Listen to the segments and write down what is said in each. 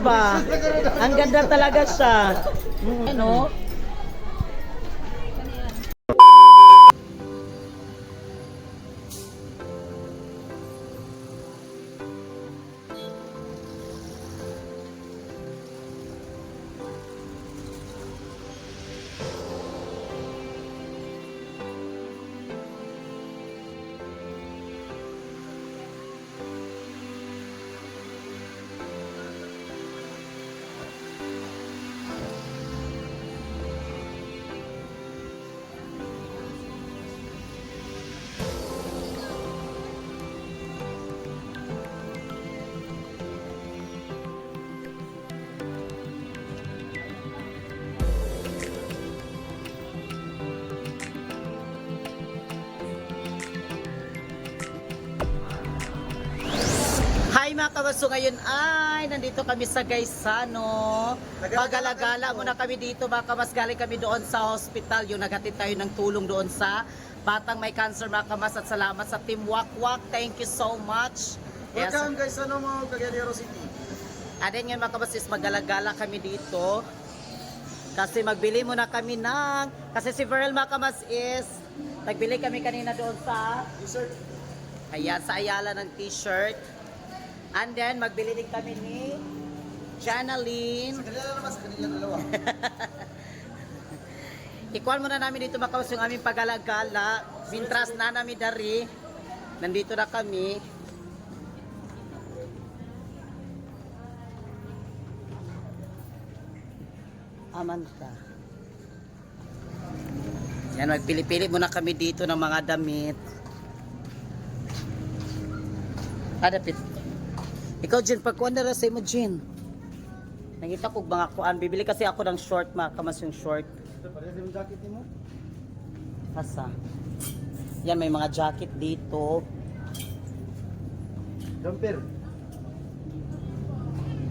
ba? Ang ganda talaga siya. Ano? Hi mga kabaso, ngayon ay nandito kami sa Gaisano. Magalagala muna kami dito mga kabas, galing kami doon sa hospital. Yung naghatid tayo ng tulong doon sa batang may cancer mga kabas. At salamat sa Team Wakwak. Thank you so much. Welcome guys, ano mo, Cagayan City. Adin ngayon mga kabas is magalagala kami dito. Kasi magbili muna kami ng, kasi si Verel mga kabas is, nagbili kami kanina doon sa, T-shirt. ayan, sa Ayala ng t-shirt. And then, magbili din kami ni Janaline. Sa kanila naman, sa kanila dalawa. Ikuan muna namin dito makawas yung aming pagalagala. Mintras na namin dari. Nandito na kami. Aman ka. Yan, magpili-pili muna kami dito ng mga damit. Adapit. Ikaw, Jen, pagkuhan na sa mo, Jen. Nangita ko mga kuan. Bibili kasi ako ng short, mga kamas yung short. Ito, parehas yung jacket mo. Asa? Yan, may mga jacket dito. Jumper.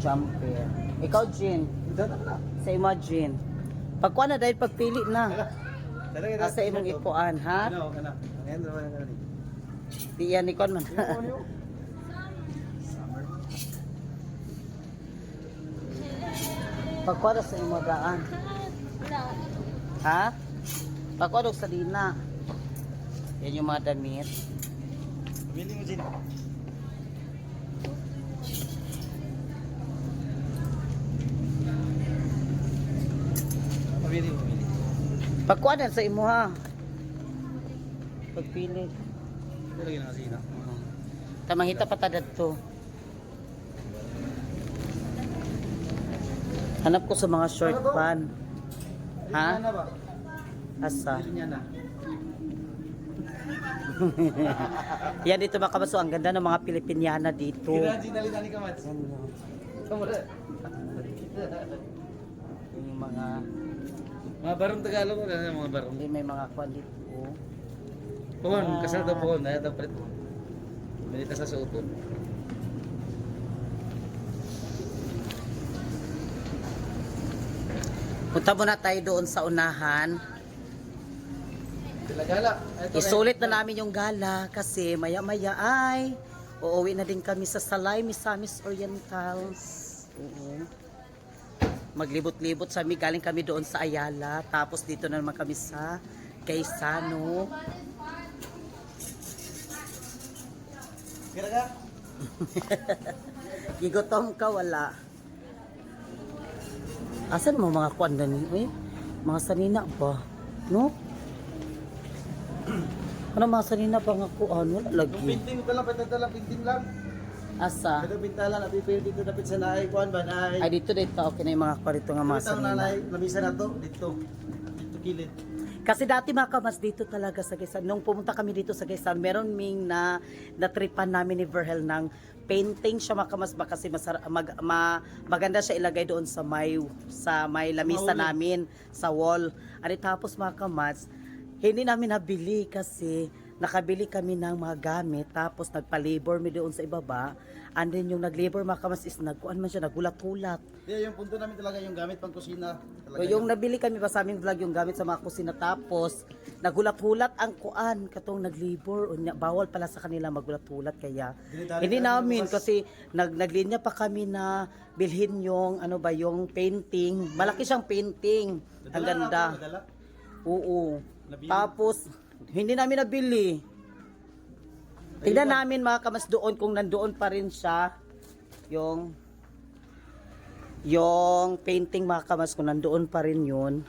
Jumper. Ikaw, Jen. Dada na. Sa imo, Jen. Pagkuhan na dahil pagpili na. Talaga Sa imong ikuan, ha? Ano, ano. Ayan naman ang ano. Di yan, ikuan man. Pagkuhan na sa imo daan. Ha? Pagkuhan sa dina. Yan yung mga damit. Pili mo, Jin. Pili mo, pili. Pagkuhan na sa imo, ha? Pagpili. Ito lagi na kasi na. Tamangita patadad to. Hanap ko sa mga short pan. Ha? Pili na ba? Asa? Pili niya na. Yan dito mga kabaso, ang ganda ng mga Pilipiniana dito. Kira, Jin, nalita ni Kamats. Yan yun. Kamara. Yung mga, Mga barong Tagalog, ano yung mga barong? hindi may mga kwan dito. Pohon, kasal daw pohon. Ayaw daw palit mo. Malita sa suupo. Punta muna tayo doon sa unahan. Gala-gala. Isulit na namin yung gala kasi maya-maya ay uuwi na din kami sa Salay, Misamis Oriental. Oo. Maglibot-libot sa amin. Galing kami doon sa Ayala. Tapos dito na naman kami sa Gaisano. Kira ka? Gigotom ka, wala. Asan mo mga kwan na ni? Mga sanina ba? No? Ano mga sanina ba nga kuan? Wala Yung lagi. pinting ko lang, patadala pinting lang. Asa? Ito pintalan, napipili dito dapit sa naay, kuhan ba, naay. Ay dito okay na yung mga kwarito nga mga Ito sanina. nanay, lamisa na to, dito. Dito kilid. Kasi dati mga kamas dito talaga sa Quezon. Nung pumunta kami dito sa Quezon, meron ming natripan namin ni Verhel ng painting siya mga kamas ba kasi maganda siya ilagay doon sa may lamisa namin sa wall. Ari tapos mga kamas, hindi namin nabili kasi nakabili kami ng mga gamit tapos nagpa-labor mi doon sa ibaba. And then yung nag-labor mga kamas is nagkuan man siya, nagulat-hulat. Di, yung punto namin talaga yung gamit pang kusina. Talaga So, yung nabili kami pa sa aming vlog yung gamit sa mga kusina tapos nagulat-hulat ang kuan katong nag-labor unya bawal pala sa kanila magulat-hulat kaya hindi namin kasi naglinya pa kami na bilhin yung ano ba yung painting. Malaki siyang painting. Ang ganda. Nadala? Oo. Nabili? Tapos hindi namin nabili. Tignan namin mga kamas doon kung nandoon pa rin siya yung painting mga kamas kung nandoon pa rin yun.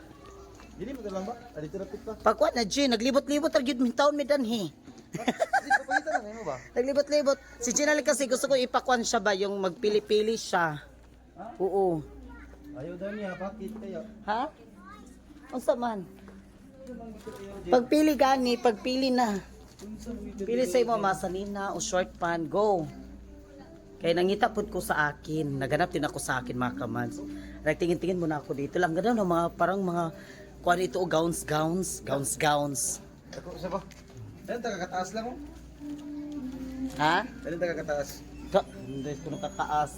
Dili mo lang ba? Dito rapit pa. Pagkuan na G, naglibot-libot tagyud min taon mi danhi. Di pa palitan na mo ba? Naglibot-libot. Si Ginal kasi gusto ko ipakuan siya ba yung magpili-pili siya. Oo. Ayaw daw niya, bakit kaya? Ha? Unsa man? Pagpili gani, pagpili na. Pili sa imo masanina o short pan, go. Kaya nangita pud ko sa akin, naganap din ako sa akin mga kamans. Nagtingin-tingin muna ako dito lang ganun no, mga parang mga kuan ito o gowns. Ako isa ba? Ayun, tagakataas lang oh. Ha? Ayun, tagakataas. Hindi ko nakataas.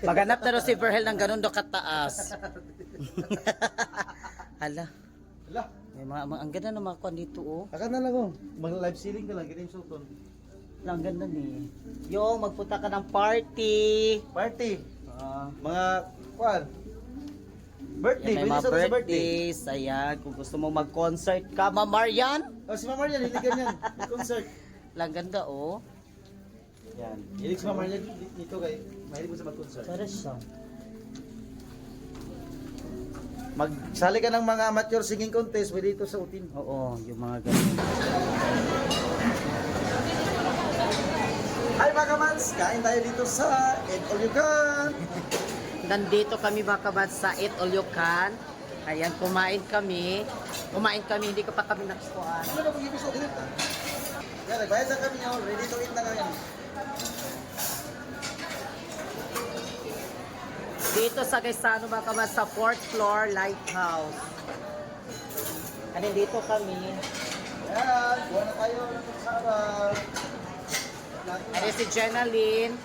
Maganap na rin si Verhel ng ganun do kataas. Ala, Ala, may mga ang ganda ng mga kuan dito oh. akan na lang oh. Mag-live ceiling ka lang, kita yung sultan. Ang ganda ni. Yo, magpunta ka ng party. Party. Ah, Mga, kuan? Birthday, may pwede mga sa birthday. birthdays. Ayan, kung gusto mo mag-concert ka, Ma Marian. Oh, si Mama Marian, hindi ganyan. May concert. Lang ganda oh. Yan. Hilig si Mama Marian dito kay, mahilig mo sa mag-concert. Pero siya. Magsali ka ng mga amateur singing contest, pwede ito sa utin. Oo, yung mga ganun. Hi mga kamans, kain tayo dito sa Eat All You Can. Nandito kami mga kabats sa Eat All You Can. Ayan, kumain kami. Hindi ko pa kami nakuhaan. Ano na mag-ibig sa utin? Yan, nagbayad na kami yun. Ready to eat na kami. Dito sa Gaisano mga kabats sa 4th floor lighthouse. Ano dito kami. Yan, buwan na tayo ng sarap. Ano si Jenaline.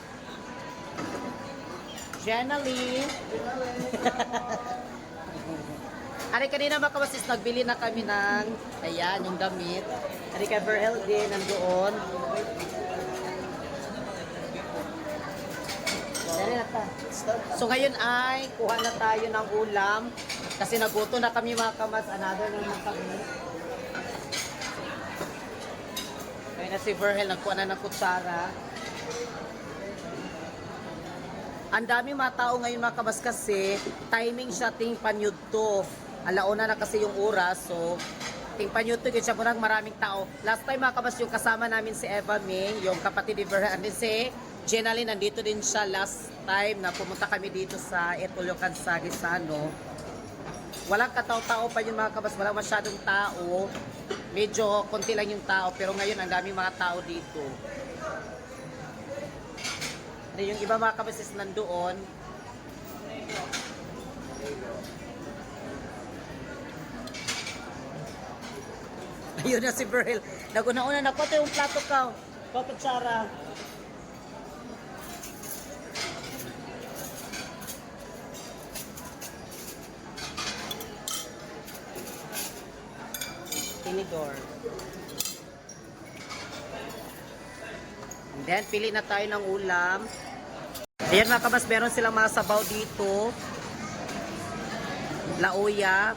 Ari kanina mga kabasis, nagbili na kami ng, ayan, yung damit. Ari kay Verhel din, nandoon. Dali na ta. So ngayon ay, kuha na tayo ng ulam. Kasi naguto na kami mga kamas, another naman kami. Ngayon na si Verhel, nagkuha na ng kutsara. Ang dami mga tao ngayon mga kabas kasi timing siya ting panyud to. Alauna na kasi yung oras, so ting panyud to siya murang maraming tao. Last time mga kabas yung kasama namin si Eva Ming, yung kapatid ni Verhel, and then si Jenaline nandito din siya last time na pumunta kami dito sa Eat All You Can sa Gaisano. Walang katao-tao pa yung mga kabas, walang masyadong tao. Medyo konti lang yung tao, pero ngayon ang daming mga tao dito. Yung iba mga kabasis nandoon. Ayun na si Verhel. Naguna-una na ko ito yung plato ka. Kutsara. Tinidor. And then, pili na tayo ng ulam. Ayan mga kabas, meron silang mga sabaw dito. Lauya.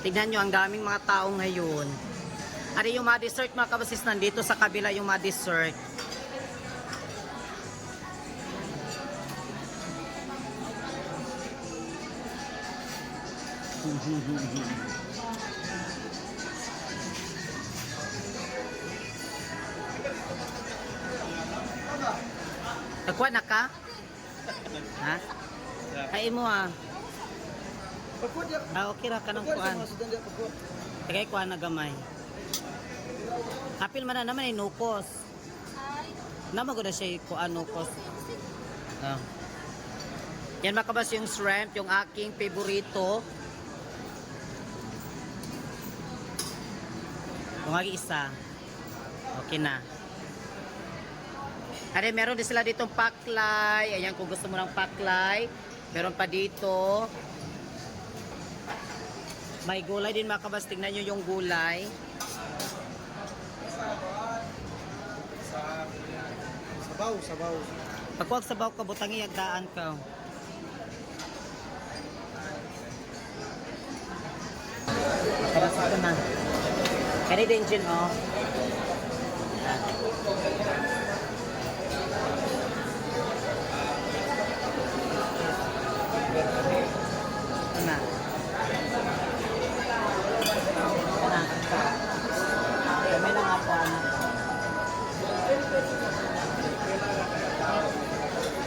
Tignan nyo, ang daming mga tao ngayon. Ari yung mga dessert mga kabasis, nandito sa kabila yung mga dessert. Nagkuha na ka? Ha? Kain mo ah. Okay ra ka ng kuan. Tagay kuan na gamay. Kapil man na naman ay nukos. Naman ko na siya kuan nukos. Ah. Yan makabas yung shrimp, yung aking favorito. Kung isa. Okay na. Are, meron din sila ditong paklay. Ayan, kung gusto mo ng paklay. Meron pa dito. May gulay din mga kabas. Tingnan nyo yung gulay. Sabaw. Pag huwag sabaw ka, butangi agdaan ka. Karasa ko na. Kani din dyan, oh. Ano? Kami lang ako, anak.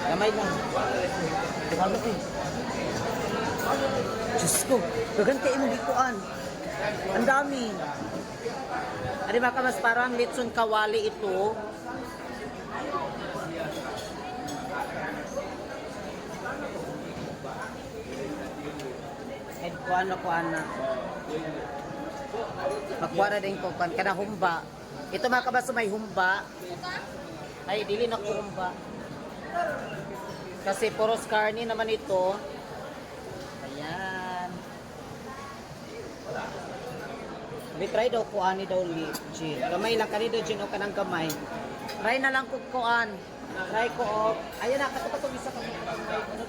Gamay lang. Dibago ko eh. Diyos ko, gaganti mo dikuan. Ang dami. Ari ba mas parang litson kawali ito. Head kuan na. Magkuara din ko kan kada humba. Ito mga kabas may humba. Ay dili na ko humba. Kasi puros karni naman ito. Ayan. Try daw kuan ni daw Jin. Gamay lang kani daw Jin o kanang gamay. Try na lang kung kuan. Try ko og ayun na katong isa ka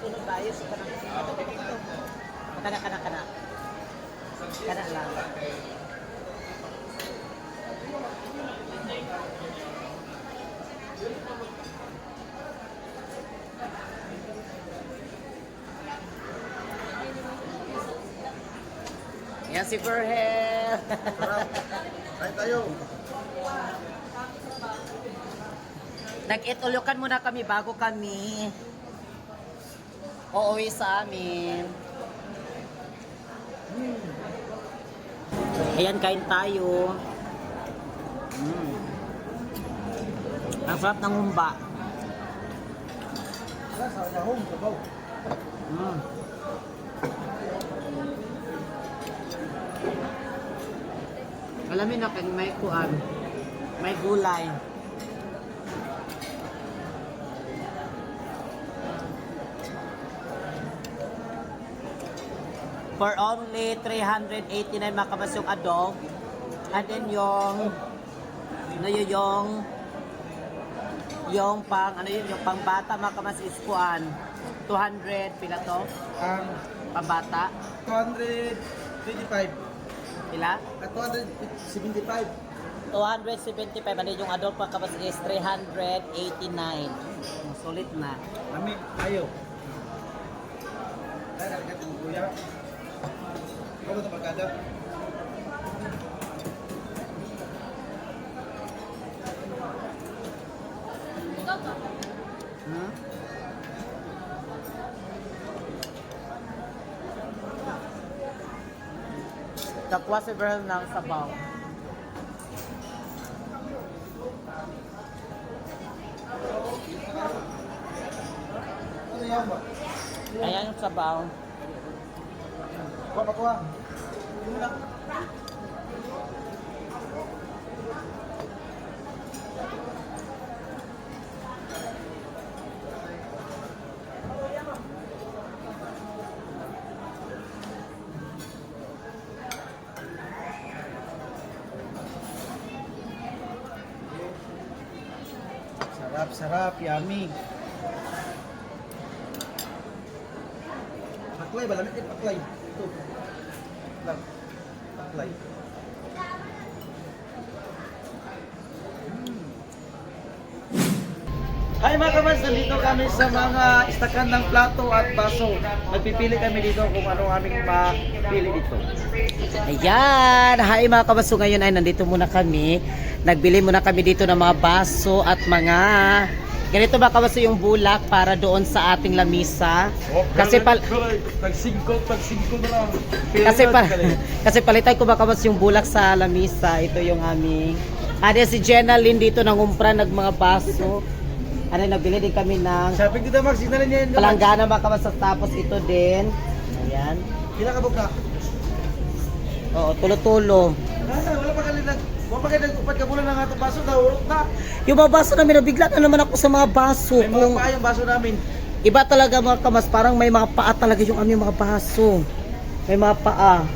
tunod dayo sa kanang dito. Kana. Kana lang. Yan si Verhel. Kain tayo. Nag-itulukan muna kami bago kami uuwi sa amin. Ayan, kain tayo. Ang sarap ng humba. Alamin na kung may kuan, may gulay. For only 389 makabas yung adog. And then yung yung pang yung pang bata makabas is kuan 200 pila to? Pang bata? 225. Pila? At 275. 275 ano yung adult makabas is 389. Sulit na. Kami, ayaw. Ay, nakagat ng kuya. Ikaw ba ito pagkada? Takwa si Verhel ng sabaw. Ano yan ba? Ayan yung sabaw. Kuha. Sarap, yummy. Paklay ba? Lamit din paklay. Ito. Lang. Paklay. Hi mga kabans, nandito kami sa mga istakan ng plato at baso. Magpipili kami dito kung ano aming mapili dito. Ayan! Hi mga kabaso, ngayon ay nandito muna kami. Nagbili muna kami dito ng mga baso at mga Ganito ba kamas yung bulak para doon sa ating lamisa? Kasi Tag-singko na lang. kasi palitay ko ba kamas yung bulak sa lamisa. Ito yung aming si Jenna Lynn dito nangumpra ng mga baso. Nagbili din kami ng Shopping kita Max, sinalin niya yun. palanggana ba kamas tapos ito din. Ayan. Pila ka buka? Oo, tulo-tulo. Wala pa kalilang. Wala pa kalilang upat ka bulan ng atong baso na urot na. Yung mga baso namin, nabigla na naman ako sa mga baso. May mga pa yung baso namin. Iba talaga mga kamas, parang may mga paa talaga yung aming mga baso. May mga paa.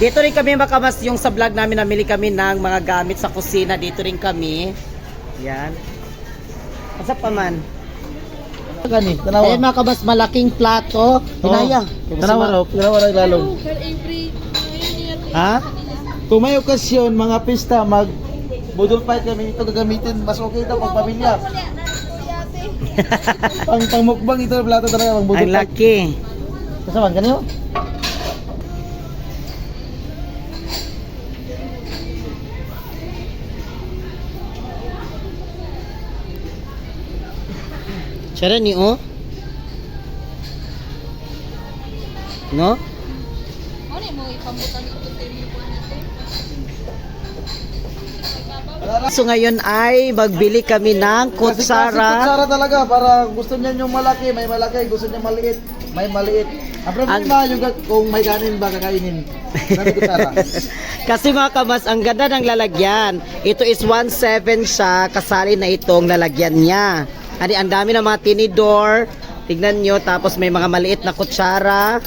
Dito rin kami mga kamas, yung sa vlog namin, namili kami ng mga gamit sa kusina. Dito rin kami. Yan. Asa pa man? Gani, tanawa. Ayun mga kamas, malaking plato. Hinaya. Tanawa raw lalong. Ha? Kung may okasyon, mga pista, budol fight kami ito gagamitin, mas okay ito pang pamilya. Pang-mukbang ito, plato talaga, pang budol Ang fight. laki. Kasaman, ganyo? Sara ni oh. No? Ano mo ipamutan ito telephone natin? So ngayon ay magbili kami ng Kasi kutsara. kutsara talaga, para gusto niya yung malaki, may malaki, gusto niya maliit, may maliit. Ang problema yung kung may kanin ba kakainin. Sabi kutsara. Kasi mga kamas, ang ganda ng lalagyan. Ito is 1.7 siya, kasali na itong lalagyan niya. Ang dami ng mga tinidor. Tignan nyo, tapos may mga maliit na kutsara.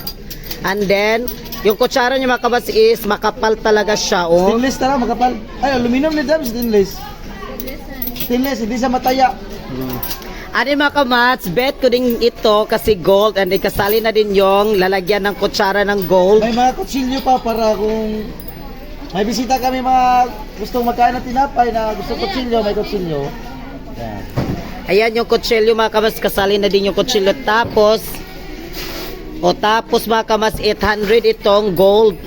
And then, yung kutsara niya mga kamas is makapal talaga siya. Oh. Stainless tara, makapal. Ay, aluminum ni Dam, stainless. Stainless, hindi sa mataya. Mga kamats, bet ko din ito kasi gold. And then kasali na din yung lalagyan ng kutsara ng gold. May mga kutsilyo pa para kung may bisita kami mga gustong magkain ng tinapay na gusto kutsilyo, may kutsilyo. Yan. Ayan yung kutsilyo mga kamas, kasali na din yung kutsilyo. Tapos mga kamas, 800 itong gold.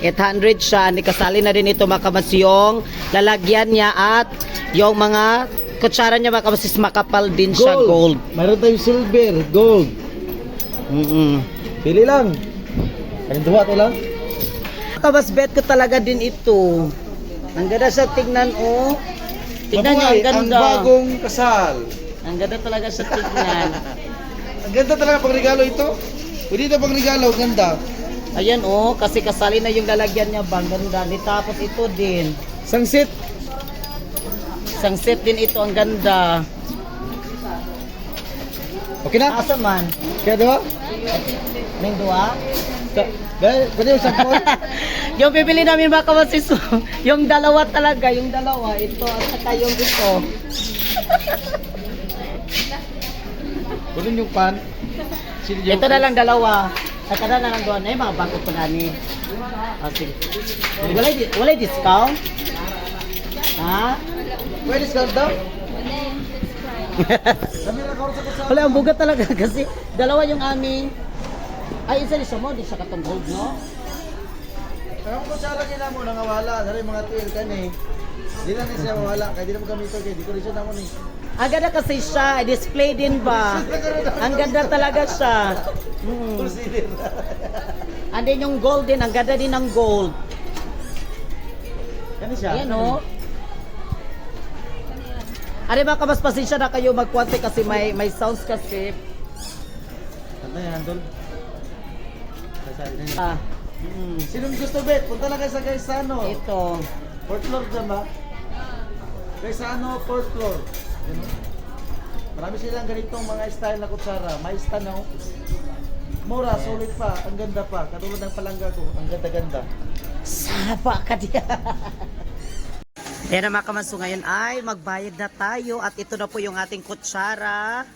800 siya. Hindi kasali na din ito mga kamas yung lalagyan niya at yung mga kutsara niya mga kamas is makapal din siya gold. Mayroon tayong silver, gold. Pili lang. Kanin duwa to lang. Mga kamas, bet ko talaga din ito. Ang ganda siya tignan oh. Tignan niyo, ang ganda. Ang bagong kasal. Ang ganda talaga siya tignan. Ang ganda talaga pang regalo ito. Pwede ito pang regalo, ganda. Ayan oh, kasi kasali na yung lalagyan niya bang ganda. Tapos ito din. Sangsit. Isang set din ito, ang ganda. Okay na? Asa man? Kaya diba? Ning duwa? Dahil, pwede yung sampol? Yung pipili namin mga kawasis, yung dalawa talaga, yung dalawa, ito at saka yung ito. Pwede yung pan. Ito na lang dalawa. Saka na lang doon. Ay, mga bago ko na ni. Sige. Walay discount? Ha? Pwede discount daw? Wala, ang bugat talaga kasi dalawa yung aming. Ay, isa siya mo, di siya katong gold, no? Ang kutsara nila mo, nangawala. Dari mga tuil ka ni. Di na siya mawala. Kaya di na mo gamito. Kaya di ko rin siya na mo ni. Ang ganda kasi siya, display din ba? Ang ganda talaga siya. Consider. And then yung gold din, ang ganda din ng gold. Kani siya? Ayan o. Ari ba kamas pasensya na kayo magkwante kasi may sounds kasi. Ano yan, Andol? Ah, Sinong gusto, Bet? Punta lang kayo sa Gaisano. ito. 4th floor dyan ba? Gaisano, 4th floor. Yun, oh. Marami silang ganitong mga style na kutsara. May stand na, oh. Mura, solid pa. Ang ganda pa. Katulad ng palangga ko. Ang ganda-ganda. Sapa ka diya. Yan na mga kamanso, ngayon ay magbayad na tayo at ito na po yung ating kutsara.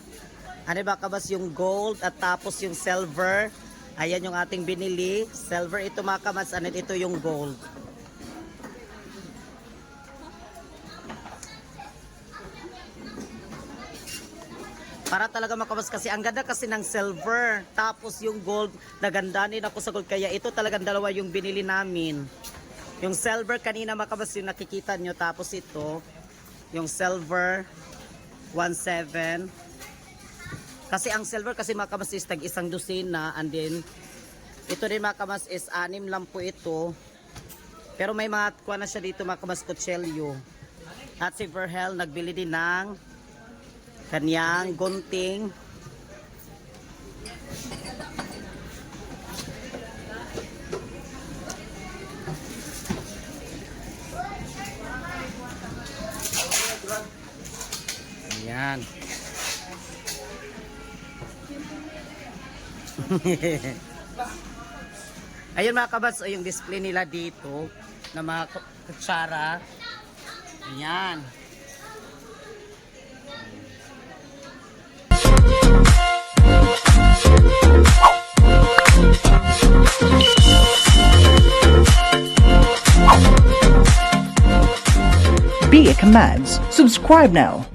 Ano ba kabas yung gold at tapos yung silver. Ayan yung ating binili. Silver ito mga kamats, ano ito yung gold. Para talaga makamas kasi ang ganda kasi ng silver. Tapos yung gold, nagandanin ako sa gold. Kaya ito talagang dalawa yung binili namin. Yung silver kanina makabas yung nakikita nyo. Tapos ito, yung silver. 1.7. Kasi ang silver kasi mga kamas is tag isang dosina, and then ito din mga kamas is 6 lang po ito. Pero may mga kuha na siya dito mga kamas kutselyo. At si Verhel nagbili din ng kanyang gunting. Ayan. Ayun mga kabats, yung display nila dito na mga kutsara. Ayan. Be a Commands. Subscribe now.